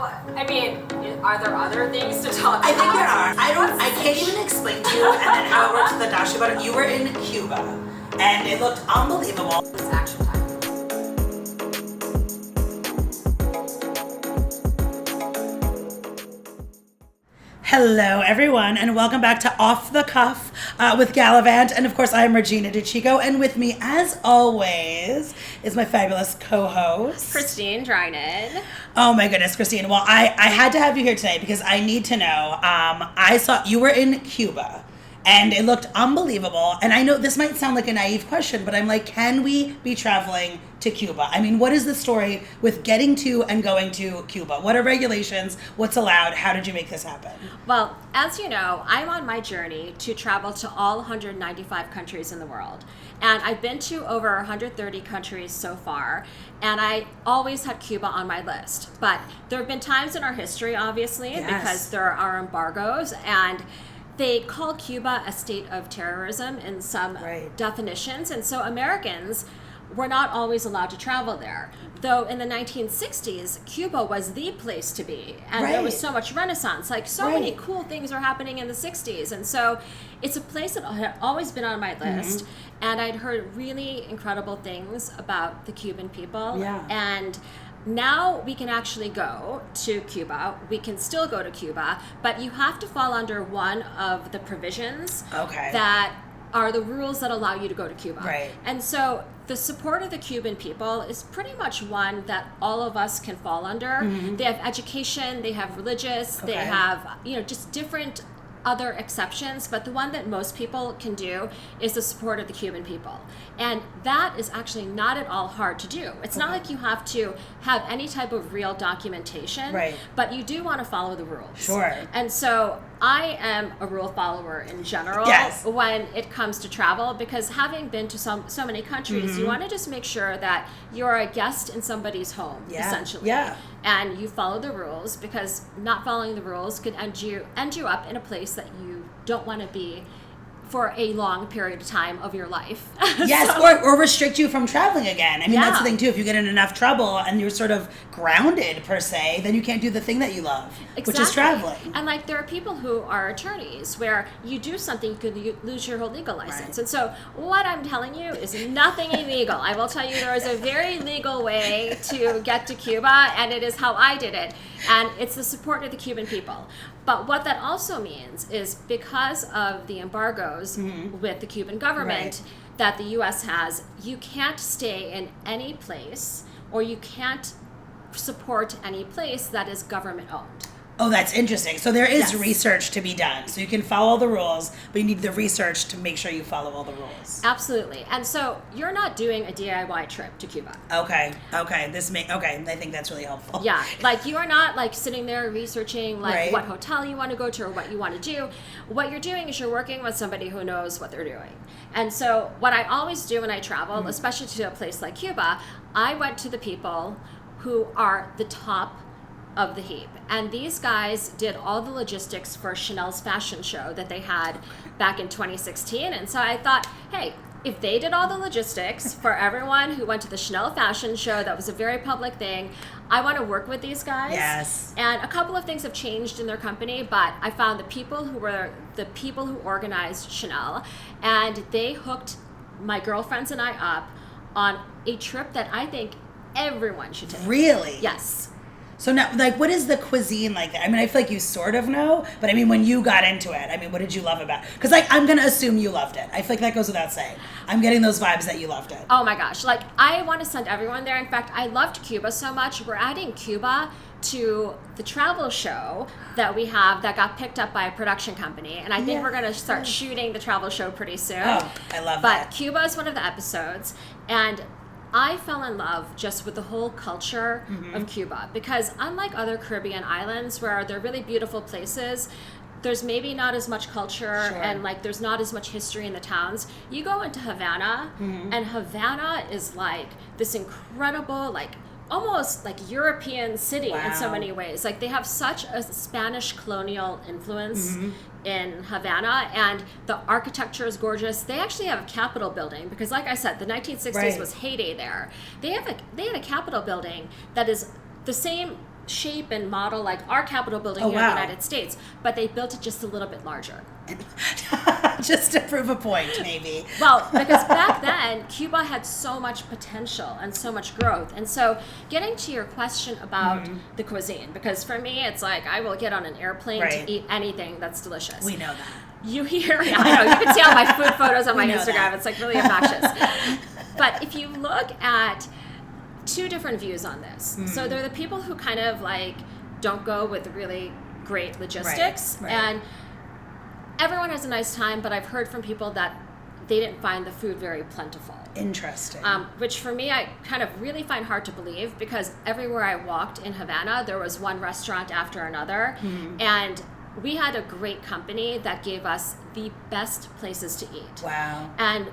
I mean, are there other things to talk about? I think there are. I can't even explain to you and then how it works with the dashi butter. You were in Cuba and it looked unbelievable. It's action time. Hello everyone and welcome back to Off the Cuff with Galavante, and of course I'm Regina DeChico, and with me as always is my fabulous co-host Christine Drinan. Oh my goodness, Christine. Well, I had to have you here today because I need to know, I saw you were in Cuba and it looked unbelievable, and I know this might sound like a naive question, but I'm like, can we be traveling to Cuba? I mean, what is the story with getting to and going to Cuba? What are regulations? What's allowed? How did you make this happen? Well, as you know, I'm on my journey to travel to all 195 countries in the world. And I've been to over 130 countries so far, and I always had Cuba on my list. But there have been times in our history, obviously, because there are embargoes, and they call Cuba a state of terrorism in some definitions. And so Americans were not always allowed to travel there. Though in the 1960s, Cuba was the place to be. And there was so much renaissance. Like so many cool things were happening in the 60s. And so it's a place that had always been on my list. And I'd heard really incredible things about the Cuban people. And now we can actually go to Cuba. We can still go to Cuba, but you have to fall under one of the provisions that are the rules that allow you to go to Cuba. And so the support of the Cuban people is pretty much one that all of us can fall under. They have education, they have religious, they have, just different other exceptions, but the one that most people can do is the support of the Cuban people. And that is actually not at all hard to do. It's not like you have to have any type of real documentation, but you do want to follow the rules. And so I am a rule follower in general when it comes to travel, because having been to so many countries, you want to just make sure that you're a guest in somebody's home, essentially. And you follow the rules, because not following the rules could end you up in a place that you don't want to be for a long period of time of your life. Or restrict you from traveling again. I mean, that's the thing too. If you get in enough trouble and you're sort of grounded per se, then you can't do the thing that you love, which is traveling. And like, there are people who are attorneys where you do something, you could lose your whole legal license. And so what I'm telling you is nothing illegal. I will tell you there is a very legal way to get to Cuba, and it is how I did it. And it's the support of the Cuban people. But what that also means is, because of the embargoes with the Cuban government that the U.S. has, you can't stay in any place, or you can't support any place that is government owned. Oh, that's interesting. So there is research to be done. So you can follow the rules, but you need the research to make sure you follow all the rules. Absolutely. And so you're not doing a DIY trip to Cuba. Okay. I think that's really helpful. Yeah. Like, you are not like sitting there researching like what hotel you want to go to or what you want to do. What you're doing is you're working with somebody who knows what they're doing. And so what I always do when I travel, especially to a place like Cuba, I went to the people who are the top of the heap. And these guys did all the logistics for Chanel's fashion show that they had back in 2016. And so I thought, hey, if they did all the logistics for everyone who went to the Chanel fashion show, that was a very public thing, I want to work with these guys. And a couple of things have changed in their company, but I found the people who organized Chanel, and they hooked my girlfriends and I up on a trip that I think everyone should take. Really? Yes. So now, like, what is the cuisine like there? I mean, I feel like you sort of know, but I mean, when you got into it, I mean, what did you love about it? Because, like, I'm going to assume you loved it. I feel like that goes without saying. I'm getting those vibes that you loved it. Oh my gosh. Like, I want to send everyone there. In fact, I loved Cuba so much. We're adding Cuba to the travel show that we have that got picked up by a production company. And I think we're going to start shooting the travel show pretty soon. Oh, I love that. But Cuba is one of the episodes. And I fell in love just with the whole culture of Cuba, because unlike other Caribbean islands where they're really beautiful places, there's maybe not as much culture and like there's not as much history in the towns. You go into Havana and Havana is like this incredible, like almost like European city in so many ways. Like, they have such a Spanish colonial influence in Havana, and the architecture is gorgeous. They actually have a Capitol building, because like I said, the 1960s was heyday there. They had a Capitol building that is the same shape and model like our Capitol building here in the United States, but they built it just a little bit larger. Just to prove a point, maybe. Well, because back then, Cuba had so much potential and so much growth. And so getting to your question about the cuisine, because for me, it's like I will get on an airplane to eat anything that's delicious. We know that. You hear, I know, you can see all my food photos on my Instagram. It's like really obnoxious. But if you look at two different views on this, so there are the people who kind of like don't go with really great logistics, and everyone has a nice time, but I've heard from people that they didn't find the food very plentiful. Interesting. Which for me, I kind of really find hard to believe, because everywhere I walked in Havana, there was one restaurant after another, and we had a great company that gave us the best places to eat. Wow. And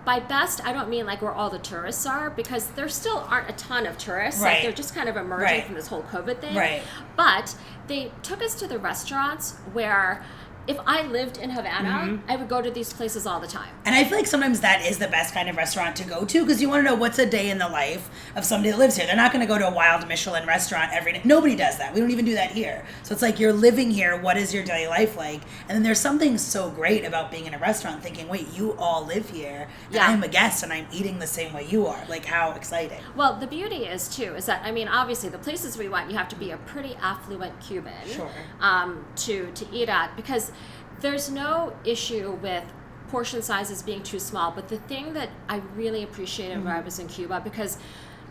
by best, I don't mean like where all the tourists are, because there still aren't a ton of tourists. Like they're just kind of emerging from this whole COVID thing. Right. But they took us to the restaurants where if I lived in Havana, I would go to these places all the time. And I feel like sometimes that is the best kind of restaurant to go to, because you want to know what's a day in the life of somebody that lives here. They're not going to go to a wild Michelin restaurant every day. Nobody does that. We don't even do that here. So it's like you're living here. What is your daily life like? And then there's something so great about being in a restaurant thinking, wait, you all live here, and I'm a guest and I'm eating the same way you are. Like, how exciting. Well, the beauty is, too, is that, I mean, obviously the places we went, you have to be a pretty affluent Cuban to eat at, because there's no issue with portion sizes being too small, but the thing that I really appreciated when I was in Cuba, because,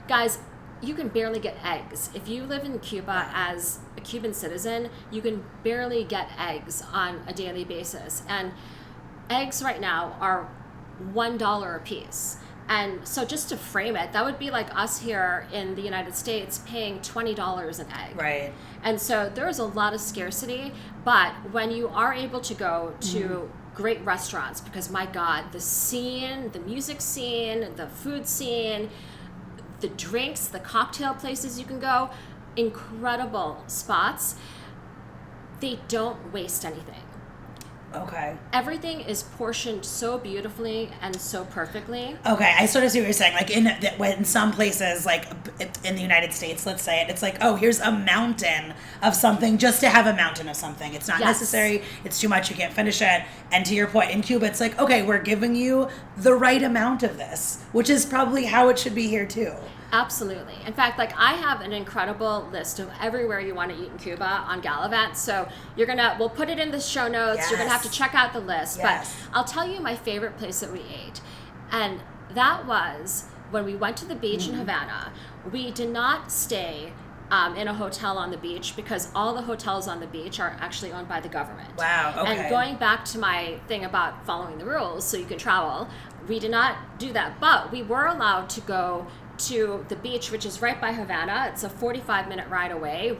guys, you can barely get eggs. If you live in Cuba as a Cuban citizen, you can barely get eggs on a daily basis. And eggs right now are $1 a piece. And so just to frame it, that would be like us here in the United States paying $20 an egg. Right. And so there's a lot of scarcity, but when you are able to go to great restaurants, because my God, the scene, the music scene, the food scene, the drinks, the cocktail places you can go, incredible spots, they don't waste anything. Okay. Everything is portioned so beautifully and so perfectly. Okay, I sort of see what you're saying. Like in some places, like in the United States, let's say it's like, oh, here's a mountain of something just to have a mountain of something. It's not necessary. It's too much. You can't finish it. And to your point, in Cuba, it's like, okay, we're giving you the right amount of this, which is probably how it should be here too. Absolutely. In fact, like I have an incredible list of everywhere you want to eat in Cuba on Galavante. So we'll put it in the show notes. Yes. You're going to have to check out the list. Yes. But I'll tell you my favorite place that we ate. And that was when we went to the beach in Havana. We did not stay in a hotel on the beach, because all the hotels on the beach are actually owned by the government. Wow, okay. And going back to my thing about following the rules so you can travel, we did not do that. But we were allowed to go to the beach, which is right by Havana. It's a 45-minute ride away.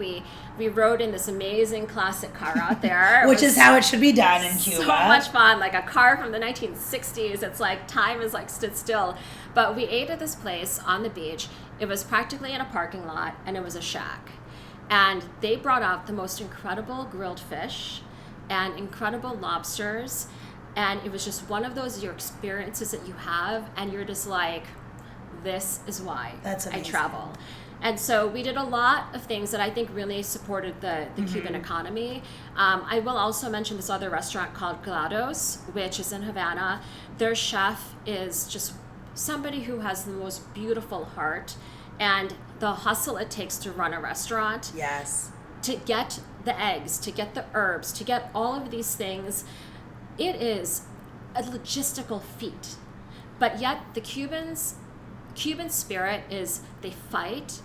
We rode in this amazing classic car out there. Which is how it should be done in Cuba. So much fun, like a car from the 1960s. It's like time is like stood still. But we ate at this place on the beach. It was practically in a parking lot, and it was a shack. And they brought out the most incredible grilled fish and incredible lobsters. And it was just one of those your experiences that you have, and you're just like, this is why I travel. And so we did a lot of things that I think really supported the Cuban economy. I will also mention this other restaurant called Gelados, which is in Havana. Their chef is just somebody who has the most beautiful heart, and the hustle it takes to run a restaurant. Yes. To get the eggs, to get the herbs, to get all of these things, it is a logistical feat. But yet the Cuban spirit is they fight,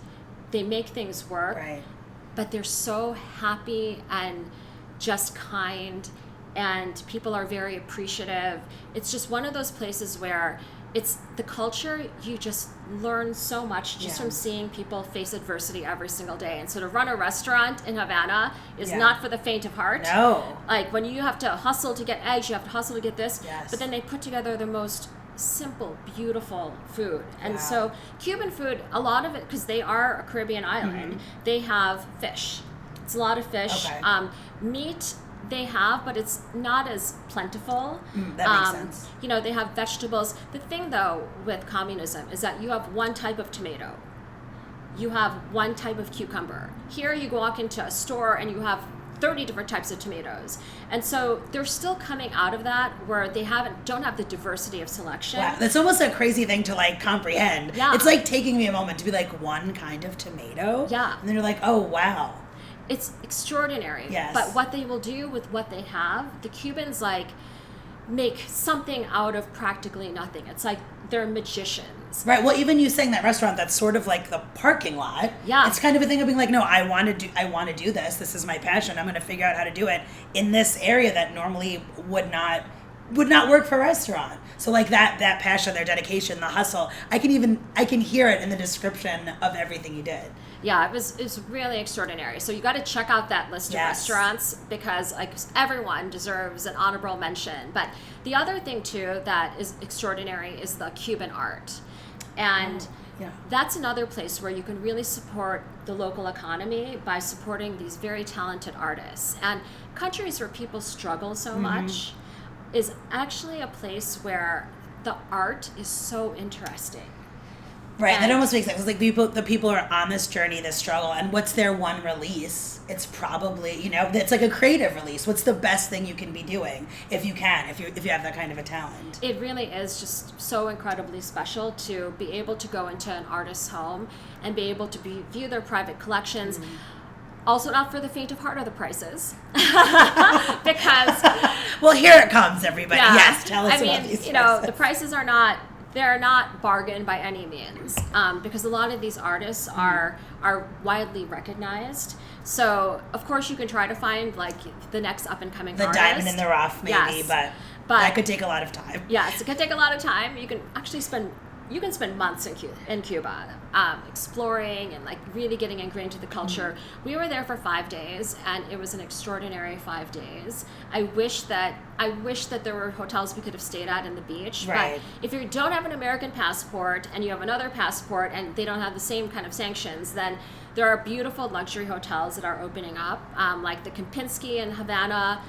they make things work, but they're so happy and just kind, and people are very appreciative. It's just one of those places where it's the culture, you just learn so much just from seeing people face adversity every single day. And so to run a restaurant in Havana is not for the faint of heart. No. Like when you have to hustle to get eggs, you have to hustle to get this, Yes. but then they put together the most simple, beautiful food. And so Cuban food, a lot of it, because they are a Caribbean island, they have fish. It's a lot of fish. Okay. Meat they have, but it's not as plentiful. That makes sense. You know, they have vegetables. The thing, though, with communism is that you have one type of tomato. you have one type of cucumber. Here you walk into a store and you have 30 different types of tomatoes. And so they're still coming out of that where they don't have the diversity of selection. Wow, that's almost a crazy thing to like comprehend. Yeah. It's like taking me a moment to be like, one kind of tomato? Yeah. And then you're like, oh, wow. It's extraordinary. Yes. But what they will do with what they have, the Cubans like make something out of practically nothing. It's like they're magicians. Right. Well, even you saying that restaurant, that's sort of like the parking lot. Yeah. It's kind of a thing of being like, no, I want to do this. This is my passion. I'm going to figure out how to do it in this area that normally would not work for a restaurant. So like that passion, their dedication, the hustle, I can hear it in the description of everything you did. Yeah, it was really extraordinary. So you got to check out that list of restaurants because like everyone deserves an honorable mention. But the other thing too that is extraordinary is the Cuban art. And that's another place where you can really support the local economy by supporting these very talented artists. And countries where people struggle so much is actually a place where the art is so interesting. Right, that almost makes sense. It's like the people are on this journey, this struggle, and what's their one release? It's probably, it's like a creative release. What's the best thing you can be doing if you have that kind of a talent? It really is just so incredibly special to be able to go into an artist's home and be able to view their private collections. Also, not for the faint of heart are the prices, because well, here it comes, everybody. Yeah. Yes, tell us about these prices. The prices are not. They're not bargain by any means, because a lot of these artists are widely recognized. So, of course, you can try to find like the next up and coming artist. The diamond in the rough, maybe, but that could take a lot of time. Yes, it could take a lot of time. You can actually spend months in Cuba, exploring and like really getting ingrained to the culture. We were there for 5 days, and it was an extraordinary 5 days. I wish that there were hotels we could have stayed at in the beach. Right. But if you don't have an American passport and you have another passport and they don't have the same kind of sanctions, then there are beautiful luxury hotels that are opening up, like the Kempinski in Havana.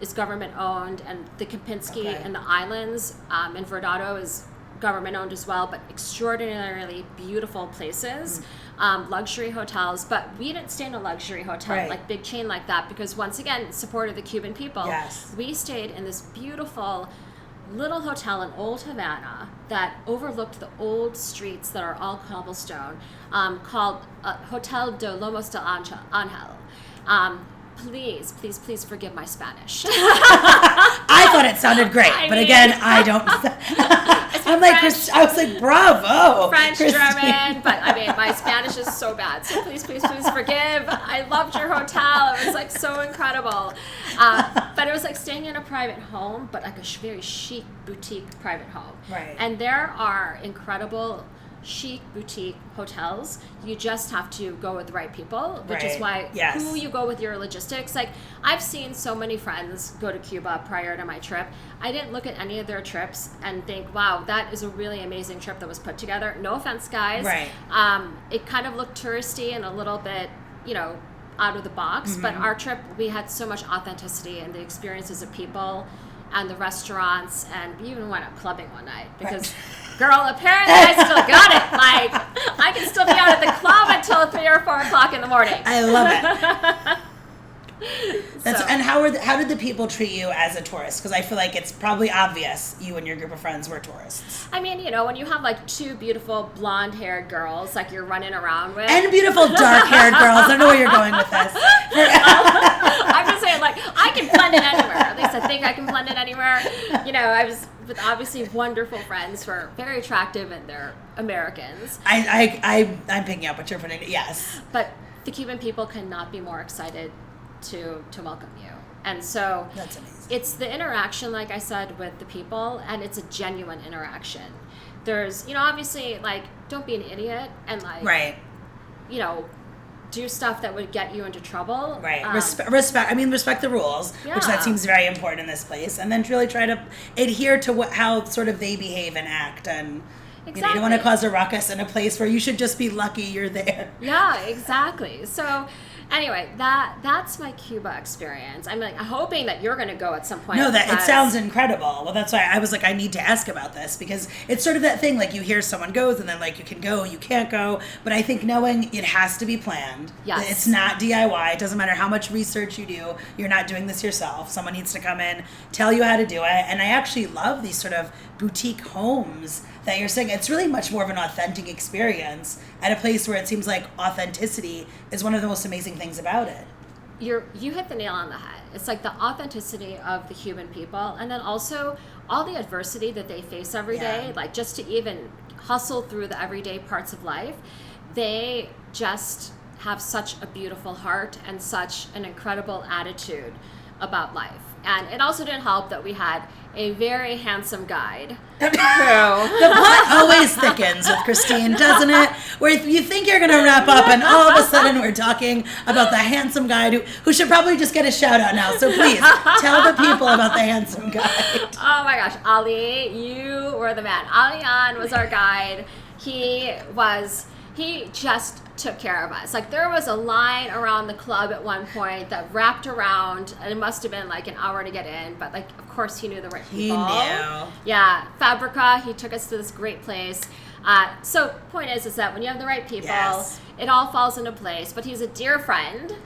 Is government owned, and the Kempinski in the islands in Verdado is government owned as well, but extraordinarily beautiful places, luxury hotels. But we didn't stay in a luxury hotel, like big chain like that, because once again, support of the Cuban people. Yes. We stayed in this beautiful little hotel in Old Havana that overlooked the old streets that are all cobblestone, called Hotel de Lomos del Angel. Please forgive my Spanish. I thought it sounded great, again, I don't. I'm like, I was like, bravo. French, German, but I mean, my Spanish is so bad. So please forgive. I loved your hotel. It was like so incredible. But it was like staying in a private home, but like a very chic boutique private home. Right. And there are incredible chic boutique hotels. You just have to go with the right people, which is why who you go with your logistics. Like, I've seen so many friends go to Cuba prior to my trip. I didn't look at any of their trips and think, wow, that is a really amazing trip that was put together. No offense, guys. Right. It kind of looked touristy and a little bit, out of the box. But our trip, we had so much authenticity and the experiences of people and the restaurants, and we even went out clubbing one night because girl, apparently I still got it. Like, I can still be out at the club until 3 or 4 o'clock in the morning. I love it. And how did the people treat you as a tourist? Because I feel like it's probably obvious you and your group of friends were tourists. I mean, when you have like 2 beautiful blonde-haired girls like you're running around with, and beautiful dark-haired girls. I don't know where you're going with this. I'm just saying, like, I can blend it anywhere. At least I think I can blend it anywhere. I was with obviously wonderful friends who are very attractive, and they're Americans. I'm picking up what you're putting. Yes. But the Cuban people cannot be more excited to welcome you. And so that's amazing. It's the interaction, like I said, with the people, and it's a genuine interaction. There's, obviously, like, don't be an idiot and, like, do stuff that would get you into trouble. Right. Respect the rules, which that seems very important in this place, and then really try to adhere to how sort of they behave and act, and you don't want to cause a ruckus in a place where you should just be lucky you're there. Yeah, exactly. So, Anyway, that's my Cuba experience. I'm like hoping that you're going to go at some point. No, that it sounds incredible. Well, that's why I was like, I need to ask about this, because it's sort of that thing, like you hear someone goes and then like you can go, you can't go. But I think knowing it has to be planned. Yes. It's not DIY. It doesn't matter how much research you do. You're not doing this yourself. Someone needs to come in, tell you how to do it. And I actually love these sort of boutique homes that you're saying. It's really much more of an authentic experience at a place where it seems like authenticity is one of the most amazing things about it. You hit the nail on the head. It's like the authenticity of the Cuban people, and then also all the adversity that they face every day, like just to even hustle through the everyday parts of life. They just have such a beautiful heart and such an incredible attitude about life. And it also didn't help that we had a very handsome guide. The plot always thickens with Christine, doesn't it? Where you think you're going to wrap up and all of a sudden we're talking about the handsome guide who should probably just get a shout out now. So please, tell the people about the handsome guide. Oh my gosh, Ali, you were the man. Alian was our guide. He just took care of us. Like there was a line around the club at one point that wrapped around, and it must have been like an hour to get in, but like of course he knew the right people. He knew. Yeah, Fabrica, he took us to this great place. So point is that when you have the right people, it all falls into place. But he's a dear friend.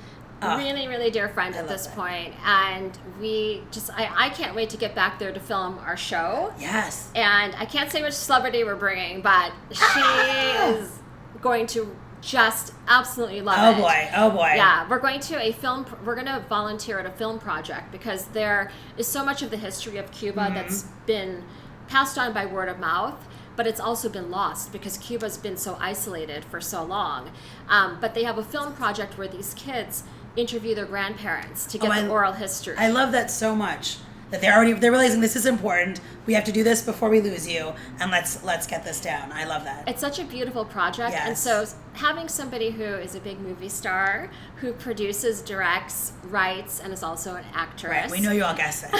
Really, really dear friend at this point. And we just, I can't wait to get back there to film our show. Yes. And I can't say which celebrity we're bringing, but she is going to just absolutely love it. Oh boy. Yeah, we're going to volunteer at a film project because there is so much of the history of Cuba that's been passed on by word of mouth, but it's also been lost because Cuba's been so isolated for so long. But they have a film project where these kids interview their grandparents to get the oral history. I love that so much. That they're realizing this is important. We have to do this before we lose you, and let's get this down. I love that. It's such a beautiful project, and so having somebody who is a big movie star, who produces, directs, writes, and is also an actress. Right, we know you all guessed that.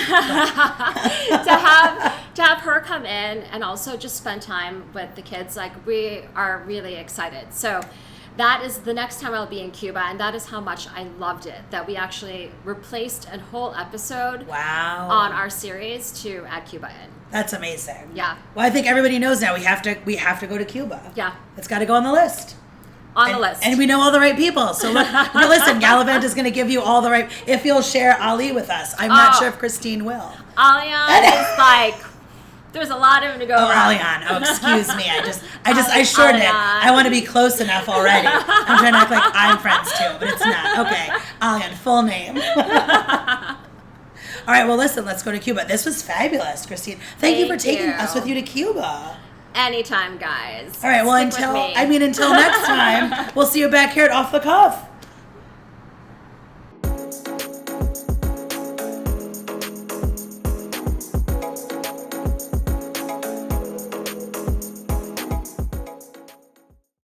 to have her come in and also just spend time with the kids, like we are really excited. So that is the next time I'll be in Cuba, and that is how much I loved it, that we actually replaced a whole episode on our series to add Cuba in. That's amazing. Yeah. Well, I think everybody knows now we have to go to Cuba. Yeah. It's got to go on the list. The list. And we know all the right people. So listen, Galavante is going to give you all the right, if you'll share Ali with us. I'm not sure if Christine will. Alian is like... There's a lot of them to go around. Alian. Oh, excuse me. I shortened it. I want to be close enough already. I'm trying to act like I'm friends too, but it's not. Okay. Alian, full name. All right. Well, listen, let's go to Cuba. This was fabulous, Christine. Thank you for taking us with you to Cuba. Anytime, guys. All right. Well, until next time, we'll see you back here at Off the Cuff.